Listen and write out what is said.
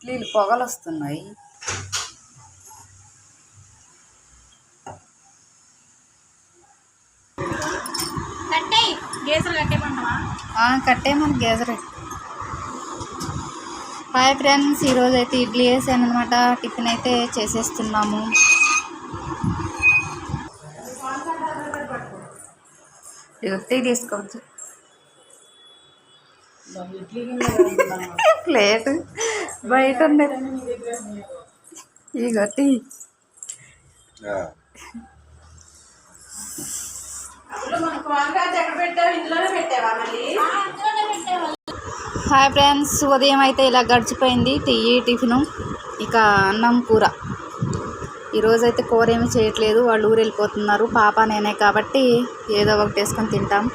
ఇడ్లీలు పొగలు వస్తున్నాయి. కట్టేమని గేజరే. హాయ్ ఫ్రెండ్స్, ఈరోజు అయితే ఇడ్లీ వేసాను అనమాట. టిఫిన్ అయితే చేసేస్తున్నాము. ఇడ్లీ తీసుకోవచ్చు, ప్లేట్ బయట ఉంది. ఈ గట్టి హాయ్ ఫ్రెండ్స్, ఉదయం అయితే ఇలా గడిచిపోయింది. టిఫిను, ఇక అన్నం కూర. ఈరోజైతే కూర ఏమి చేయట్లేదు, వాళ్ళు ఊరు వెళ్ళిపోతున్నారు. పాప నేనే కాబట్టి ఏదో ఒకటి వేసుకొని తింటాం.